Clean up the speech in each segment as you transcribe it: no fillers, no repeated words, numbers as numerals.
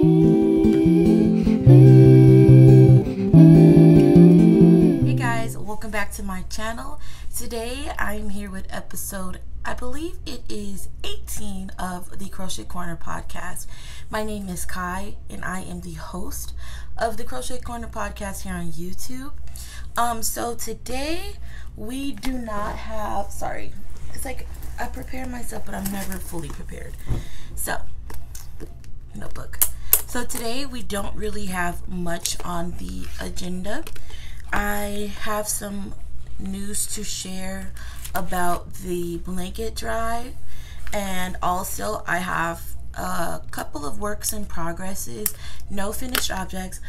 Hey guys, welcome back to my channel. Today I'm here with episode, I believe it is 18 of the Crochet Corner podcast. My name is Kai and I am the host of the Crochet Corner podcast here on YouTube. So today we do not have, sorry, it's like I prepare myself but I'm never fully prepared. So, notebook. So today we don't really have much on the agenda. I have some news to share about the blanket drive, and also I have a couple of works in progresses, no finished objects,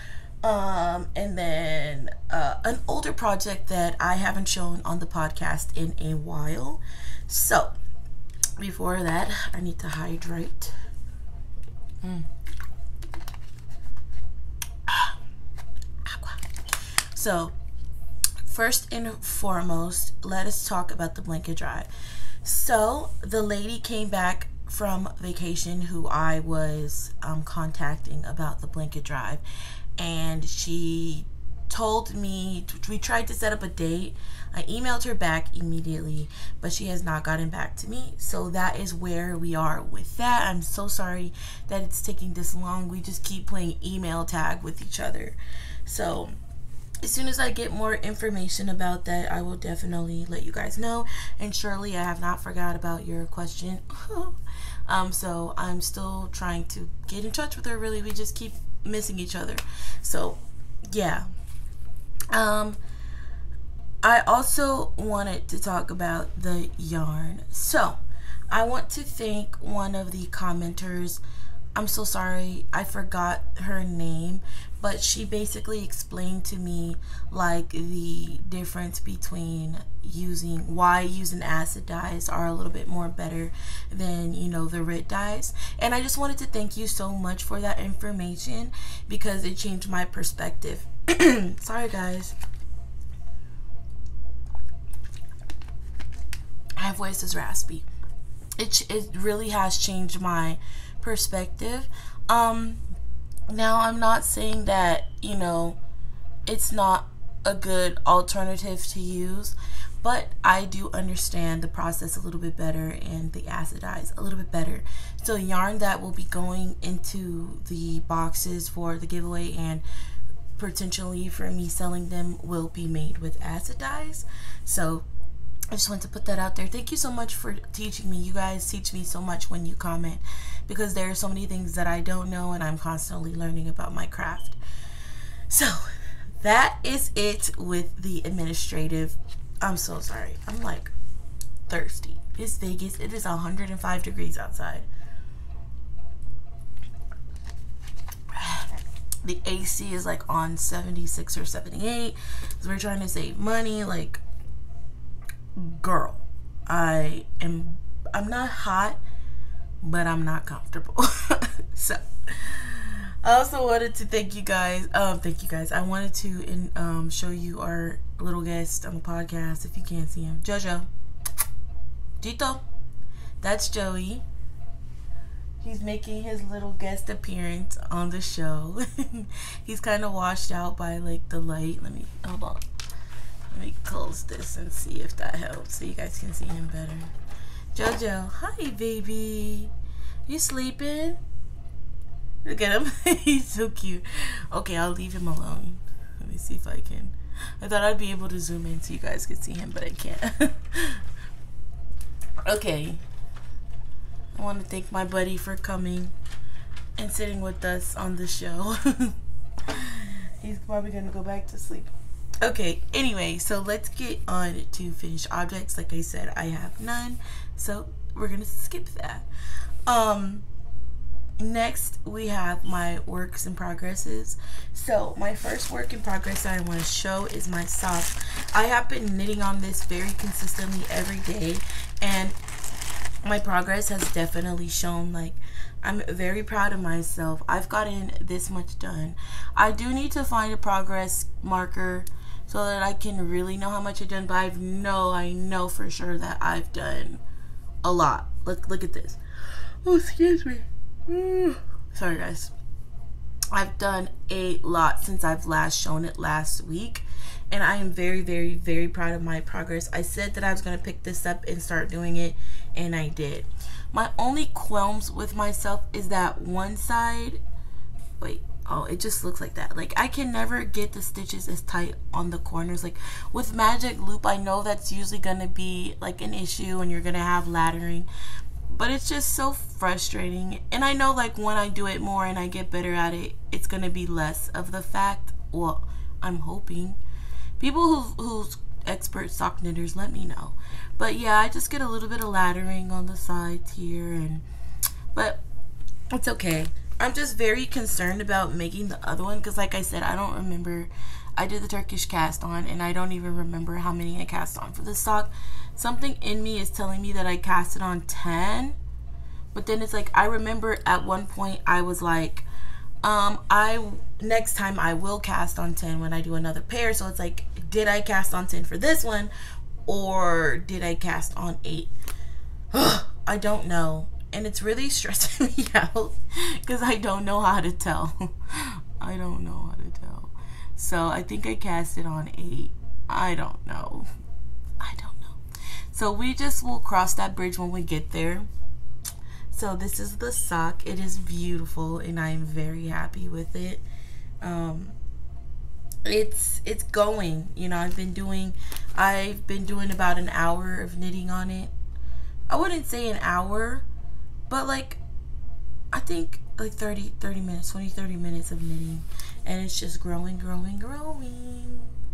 and then an older project that I haven't shown on the podcast in a while. So before that, I need to hydrate. So first and foremost, let us talk about the blanket drive. So the lady came back from vacation who I was contacting about the blanket drive, and she told me, we tried to set up a date. I emailed her back immediately, but she has not gotten back to me. So that is where we are with that. I'm so sorry that it's taking this long. We just keep playing email tag with each other. So as soon as I get more information about that, I will definitely let you guys know. And surely I have not forgot about your question. So I'm still trying to get in touch with her. Really, we just keep missing each other. So yeah. I also wanted to talk about the yarn. So I want to thank one of the commenters. I'm so sorry, I forgot her name, but she basically explained to me like the difference between why using acid dyes are a little bit more better than, you know, the RIT dyes. And I just wanted to thank you so much for that information because it changed my perspective. Sorry guys, my voice is raspy. It really has changed my perspective. Now I'm not saying that, you know, it's not a good alternative to use, but I do understand the process a little bit better and the acid dyes a little bit better. So yarn that will be going into the boxes for the giveaway and potentially for me selling them will be made with acid dyes. So I just want to put that out there. Thank you so much for teaching me. You guys teach me so much when you comment because there are so many things that I don't know and I'm constantly learning about my craft. So that is it with the administrative. I'm so sorry. I'm like thirsty. It's Vegas. It is 105 degrees outside. The AC is like on 76 or 78 because we're trying to save money. Like, girl, I'm not hot, but I'm not comfortable. So I also wanted to thank you guys. I wanted to show you our little guest on the podcast. If you can't see him, Jojo Gito, that's Joey. He's making his little guest appearance on the show. He's kind of washed out by like the light. Hold on. Let me close this and see if that helps so you guys can see him better. Jojo, hi baby. You sleeping? Look at him. He's so cute. Okay, I'll leave him alone. Let me see if I can. I thought I'd be able to zoom in so you guys could see him, but I can't. Okay. I want to thank my buddy for coming and sitting with us on the show. He's probably going to go back to sleep. Okay, anyway, so let's get on to finished objects. Like I said, I have none, so we're going to skip that. Next, we have my works in progresses. So my first work in progress that I want to show is my socks. I have been knitting on this very consistently every day, and my progress has definitely shown. Like, I'm very proud of myself. I've gotten this much done. I do need to find a progress marker so that I can really know how much I've done, but I know for sure that I've done a lot. Look at this. Oh, excuse me. Sorry guys. I've done a lot since I've last shown it last week, and I am very, very, very proud of my progress. I said that I was going to pick this up and start doing it, and I did. My only qualms with myself is that one side, wait, oh, it just looks like that. Like, I can never get the stitches as tight on the corners. Like, with magic loop, I know that's usually going to be like an issue and you're going to have laddering, but it's just so frustrating. And I know, like, when I do it more and I get better at it, it's going to be less of the fact. Well, I'm hoping. People who's expert sock knitters, let me know. But yeah, I just get a little bit of laddering on the sides here, but it's okay. I'm just very concerned about making the other one because, like I said, I don't remember. I did the Turkish cast on and I don't even remember how many I cast on for this sock. Something in me is telling me that I casted on 10, but then it's like I remember at one point I was like, next time I will cast on 10 when I do another pair. So it's like, did I cast on 10 for this one or did I cast on 8? I don't know, and it's really stressing me out because I don't know how to tell. I don't know how to tell. So I think I casted on 8. I don't know. So we just will cross that bridge when we get there. So this is the sock. It is beautiful and I am very happy with it. It's going, you know. I've been doing about an hour of knitting on it. I wouldn't say an hour, but like I think like 30 minutes, 20-30 minutes of knitting, and it's just growing.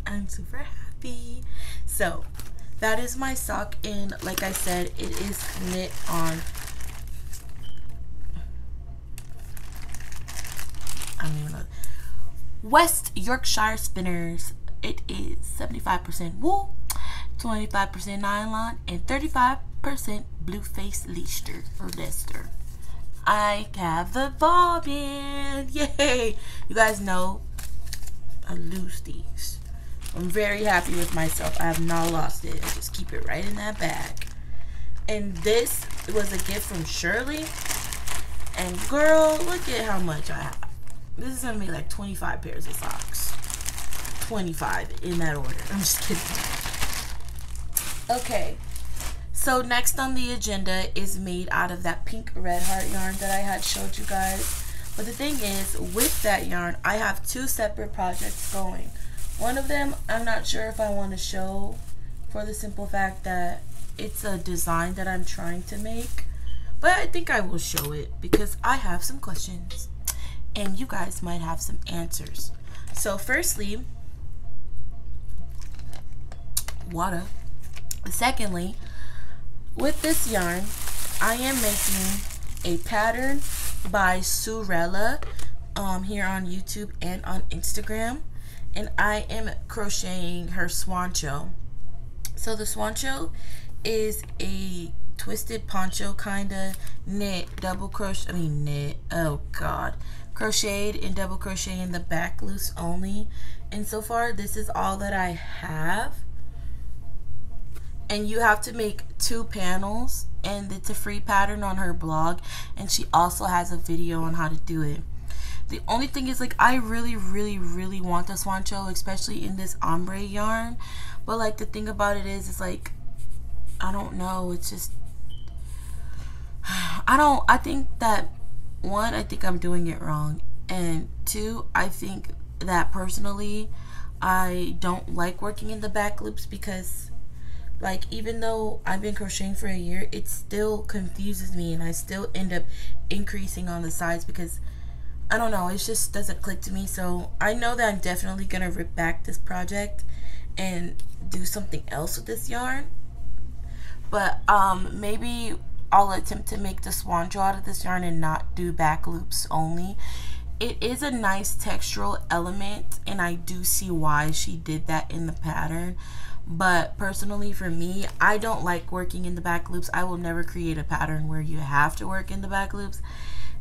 I'm super happy. So that is my sock, and like I said, it is knit on, I don't even know, West Yorkshire spinners. It is 75% wool, 25% nylon, and 35% blue face Leicester. I have the bobbin. Yay! You guys know I lose these. I'm very happy with myself. I have not lost it. I just keep it right in that bag. And this was a gift from Shirley. And girl, look at how much I have. This is gonna be like 25 pairs of socks. 25 in that order. I'm just kidding. Okay. So next on the agenda is made out of that pink red heart yarn that I had showed you guys. But the thing is, with that yarn, I have 2 separate projects going. One of them, I'm not sure if I want to show, for the simple fact that it's a design that I'm trying to make. But I think I will show it because I have some questions and you guys might have some answers. So firstly, water. Secondly, with this yarn, I am making a pattern by Surella here on YouTube and on Instagram. And I am crocheting her swancho. So the swancho is a twisted poncho kind of knit, double crochet, crocheted and double crochet in the back loose only. And so far this is all that I have. And you have to make 2 panels, and it's a free pattern on her blog, and she also has a video on how to do it. The only thing is, like, I really want the swancho, especially in this ombre yarn. But like the thing about it is like, I don't know, it's just I think that 1, I think I'm doing it wrong, and 2, I think that personally I don't like working in the back loops because, like, even though I've been crocheting for a year, it still confuses me and I still end up increasing on the sides because I don't know, it just doesn't click to me. So I know that I'm definitely gonna rip back this project and do something else with this yarn, but maybe I'll attempt to make the swancho out of this yarn and not do back loops only. It is a nice textural element and I do see why she did that in the pattern, but personally for me, I don't like working in the back loops. I will never create a pattern where you have to work in the back loops.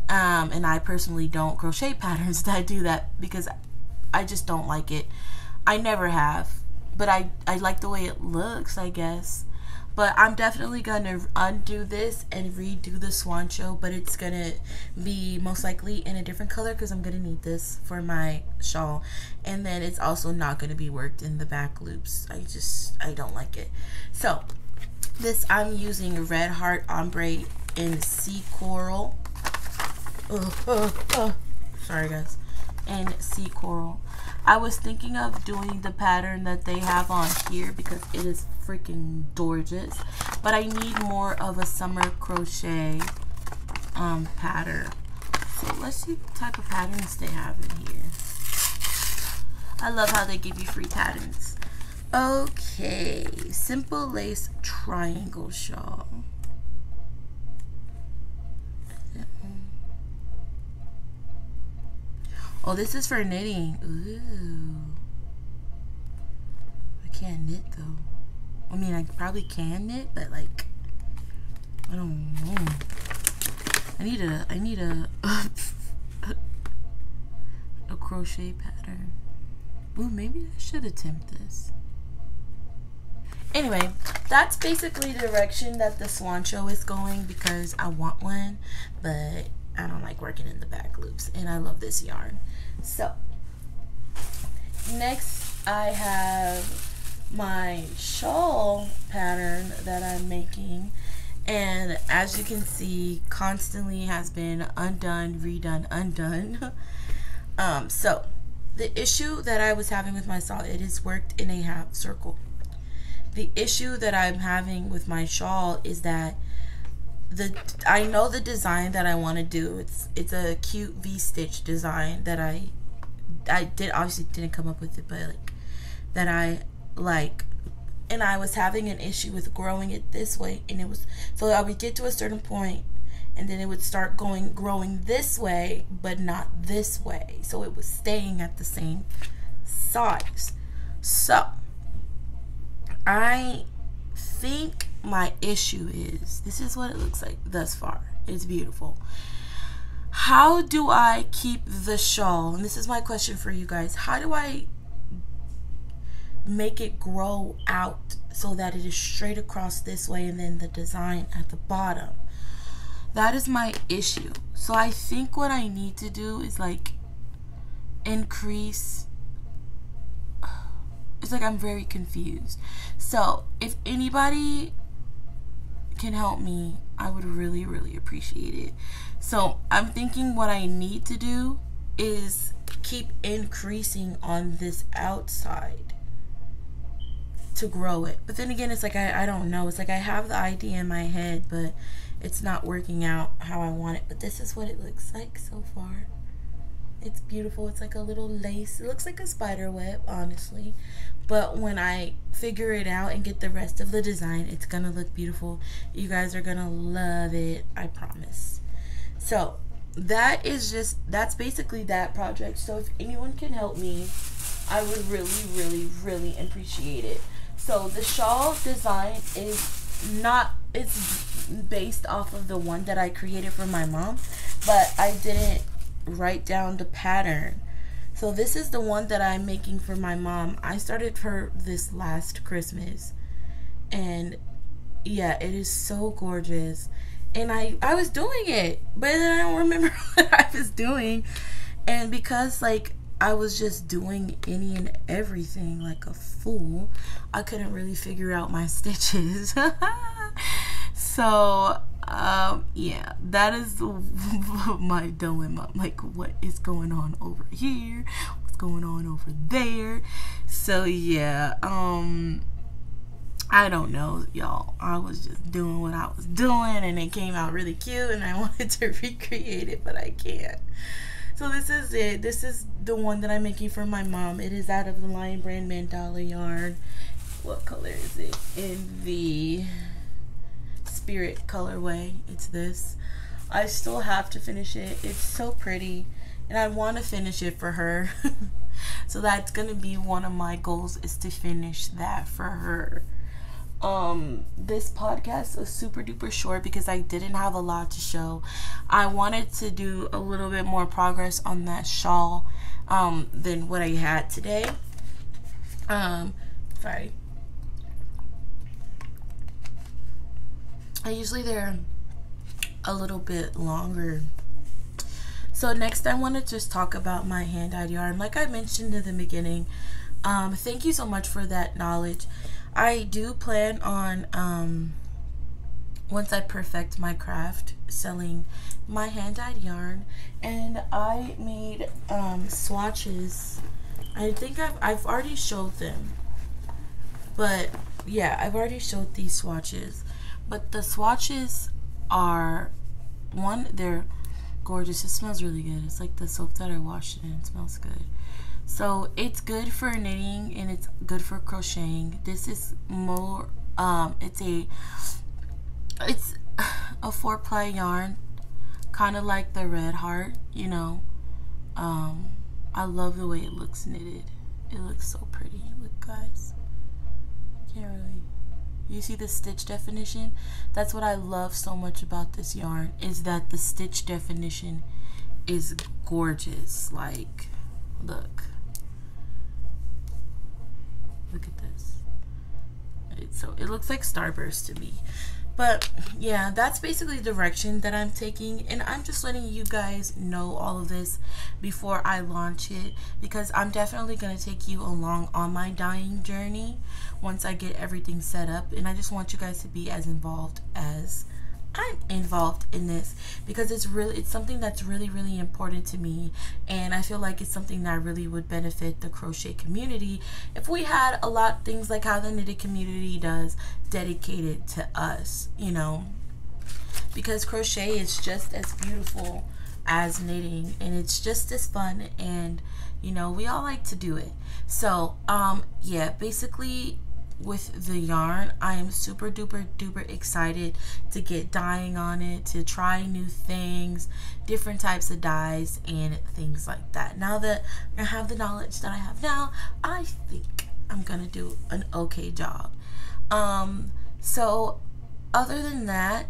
And I personally don't crochet patterns that do that because I just don't like it. I never have, but I like the way it looks, I guess. But I'm definitely gonna undo this and redo the swan show, but it's gonna be most likely in a different color because I'm gonna need this for my shawl. And then it's also not gonna be worked in the back loops. I don't like it. So this, I'm using Red Heart Ombre in Sea Coral. Sorry guys. And Sea Coral. I was thinking of doing the pattern that they have on here because it is freaking gorgeous, but I need more of a summer crochet pattern. So let's see what type of patterns they have in here. I love how they give you free patterns. Okay, simple lace triangle shawl. Oh, this is for knitting. Ooh. I can't knit though. I mean, I probably can knit, but like, I don't know. I need a a crochet pattern. Ooh, maybe I should attempt this. Anyway, that's basically the direction that the swan show is going because I want one, but I don't like working in the back loops, and I love this yarn. So next I have my shawl pattern that I'm making, and as you can see, constantly has been undone, redone, undone. So the issue that I was having with my shawl, it is worked in a half circle. The issue that I'm having with my shawl is that I know the design that I want to do. It's a cute V-stitch design that I obviously didn't come up with it, but like that I like, and I was having an issue with growing it this way, and it was, so I would get to a certain point and then it would start growing this way but not this way, so it was staying at the same size. So I think my issue is, this is what it looks like thus far. It's beautiful. How do I keep the shawl, and this is my question for you guys, how do I make it grow out so that it is straight across this way and then the design at the bottom? That is my issue. So I think what I need to do is like increase. It's like I'm very confused. So if anybody can help me, I would really, really appreciate it. So I'm thinking what I need to do is keep increasing on this outside to grow it. But then again, it's like I don't know. It's like I have the idea in my head, but it's not working out how I want it. But this is what it looks like so far. It's beautiful. It's like a little lace. It looks like a spider web, honestly. But when I figure it out and get the rest of the design, it's gonna look beautiful. You guys are gonna love it, I promise. So that's basically that project. So if anyone can help me, I would really, really, really appreciate it. So the shawl design it's based off of the one that I created for my mom, but I didn't write down the pattern. So this is the one that I'm making for my mom. I started her this last Christmas, and yeah, it is so gorgeous. And I was doing it, but then I don't remember what I was doing. And because like I was just doing any and everything like a fool, I couldn't really figure out my stitches. So yeah, that is my dilemma. Like, what is going on over here? What's going on over there? So yeah, I don't know, y'all. I was just doing what I was doing, and it came out really cute, and I wanted to recreate it, but I can't. So this is it. This is the one that I'm making for my mom. It is out of the Lion Brand Mandala yarn. What color is it? In the Spirit colorway. It's this. I still have to finish it. It's so pretty, and I want to finish it for her. So that's gonna be one of my goals, is to finish that for her. This podcast was super duper short because I didn't have a lot to show. I wanted to do a little bit more progress on that shawl than what I had today. Sorry. Usually they're a little bit longer. So next I want to just talk about my hand-dyed yarn. Like I mentioned in the beginning, thank you so much for that knowledge. I do plan on once I perfect my craft, selling my hand-dyed yarn. And I made swatches. I think I've already showed them, but yeah, I've already showed these swatches. But the swatches are, one, they're gorgeous. It smells really good. It's like the soap that I washed it in. It smells good. So it's good for knitting and it's good for crocheting. This is more it's a 4-ply yarn, kind of like the Red Heart, you know. I love the way it looks knitted. It looks so pretty. Look, guys, can't really, you see the stitch definition? That's what I love so much about this yarn, is that the stitch definition is gorgeous. Like, look at this. So it looks like Starburst to me. But yeah, that's basically the direction that I'm taking, and I'm just letting you guys know all of this before I launch it, because I'm definitely going to take you along on my dyeing journey once I get everything set up. And I just want you guys to be as involved as I'm involved in this, because it's something that's really important to me, and I feel like it's something that really would benefit the crochet community if we had a lot things like how the knitted community does, dedicated to us, you know, because crochet is just as beautiful as knitting, and it's just as fun, and you know, we all like to do it. So yeah, basically with the yarn, I am super duper excited to get dyeing on it, to try new things, different types of dyes and things like that. Now that I have the knowledge that I have now, I think I'm gonna do an okay job. So other than that,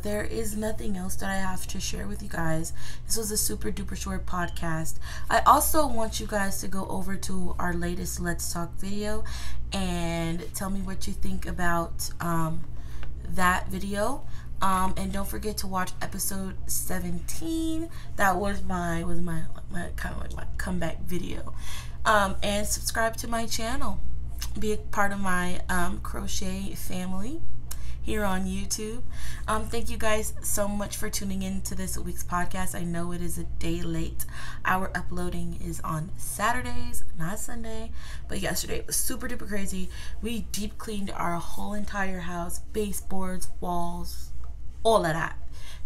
there is nothing else that I have to share with you guys. This was a super duper short podcast. I also want you guys to go over to our latest Let's Talk video and tell me what you think about that video. And don't forget to watch episode 17. That was my kind of like my comeback video. And subscribe to my channel. Be a part of my crochet family here on YouTube. Thank you guys so much for tuning in to this week's podcast. I know it is a day late. Our uploading is on Saturdays, not Sunday, but yesterday it was super duper crazy. We deep cleaned our whole entire house, baseboards, walls, all of that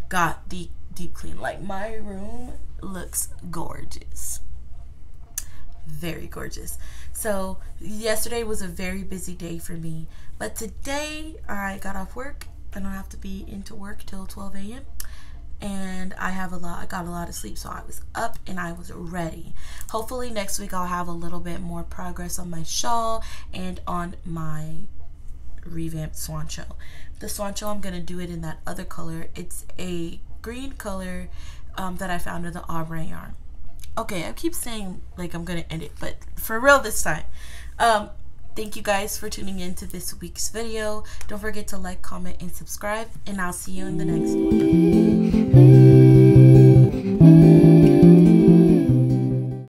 got deep clean. Like, my room looks gorgeous, very gorgeous. So yesterday was a very busy day for me, but today I got off work. I don't have to be into work till 12 a.m. and I got a lot of sleep, so I was up and I was ready. Hopefully next week I'll have a little bit more progress on my shawl and on my revamped swan show. The swan show, I'm gonna do it in that other color. It's a green color that I found in the ombre yarn. Okay, I keep saying like I'm gonna end it, but for real this time. Thank you guys for tuning in to this week's video. Don't forget to like, comment, and subscribe, and I'll see you in the next one.